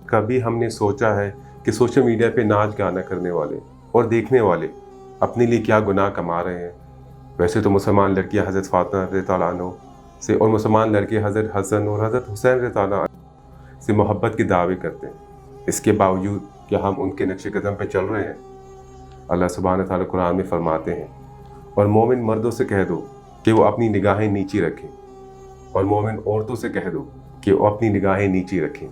कभी हमने सोचा है कि सोशल मीडिया पे नाच गाना करने वाले और देखने वाले अपने लिए क्या गुनाह कमा रहे हैं? वैसे तो मुसलमान लड़कियां हज़रत फातिमा रज़ियल्लाहु अन्हा से और मुसलमान लड़के हज़रत हसन और हज़रत हुसैन रज़ियल्लाहु अन्हु से मोहब्बत के दावे करते हैं। इसके बावजूद क्या हम उनके नक्श कदम पे चल रहे हैं? अल्लाह सुब्हानहू व तआला कुरान में फरमाते हैं, और मोमिन मर्दों से कह दो कि वो अपनी निगाहें नीची रखें, और मोमिन औरतों से कह दो कि वो अपनी निगाहें नीची रखें।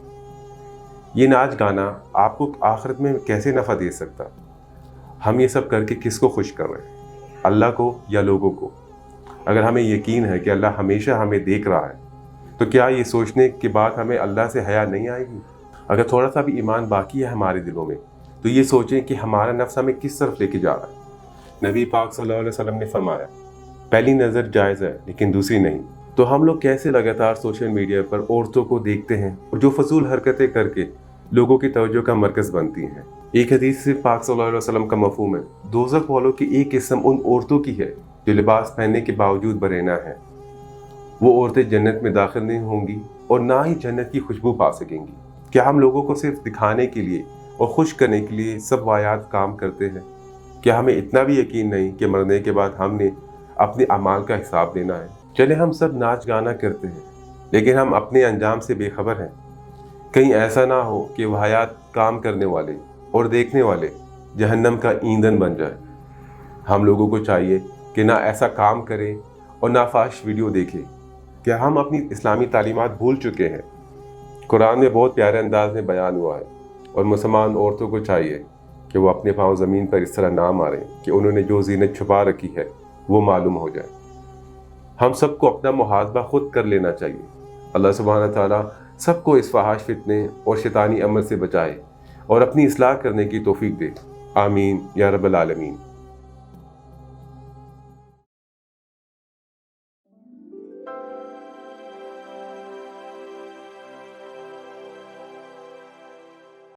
ये नाच गाना आपको आखिरत में कैसे नफ़ा दे सकता? हम ये सब करके किसको खुश कर रहे हैं, अल्लाह को या लोगों को? अगर हमें यकीन है कि अल्लाह हमेशा हमें देख रहा है, तो क्या ये सोचने के बाद हमें अल्लाह से हया नहीं आएगी? अगर थोड़ा सा भी ईमान बाकी है हमारे दिलों में, तो ये सोचें कि हमारा नफ्स हमें किस तरफ लेके जा रहा है। नबी पाक सल्लल्लाहु अलैहि वसल्लम ने फरमाया, पहली नज़र जायज़ है लेकिन दूसरी नहीं। तो हम लोग कैसे लगातार सोशल मीडिया पर औरतों को देखते हैं और जो फजूल हरकतें करके लोगों की तवज्जो का मरकज़ बनती हैं। एक हदीस से पाक सल्लल्लाहु अलैहि वसल्लम का मफ़हूम है, दोज़ख वालों की एक किस्म उन औरतों की है जो लिबास पहनने के बावजूद बरेना है। वो औरतें जन्नत में दाखिल नहीं होंगी और ना ही जन्नत की खुशबू पा सकेंगी। क्या हम लोगों को सिर्फ दिखाने के लिए और खुश करने के लिए सब वायात काम करते हैं? क्या हमें इतना भी यकीन नहीं कि मरने के बाद हमने अपने अमाल का हिसाब देना है? चले हम सब नाच गाना करते हैं, लेकिन हम अपने अंजाम से बेखबर हैं। कहीं ऐसा ना हो कि वायात काम करने वाले और देखने वाले जहन्नम का ईंधन बन जाए। हम लोगों को चाहिए कि ना ऐसा काम करें और ना फाश वीडियो देखें। क्या हम अपनी इस्लामी तालीमात भूल चुके हैं? कुरान में बहुत प्यारे अंदाज में बयान हुआ है, और मुसलमान औरतों को चाहिए कि वो अपने पाँव ज़मीन पर इस तरह ना मारें कि उन्होंने जो ज़ीनत छुपा रखी है वो मालूम हो जाए। हम सबको अपना मुहासबा खुद कर लेना चाहिए। अल्लाह सुब्हानहू व तआला सबको इस फहाश फितने और शैतानी अमल से बचाए और अपनी इस्लाह करने की तौफीक दे। आमीन या रब्बल आलमीन।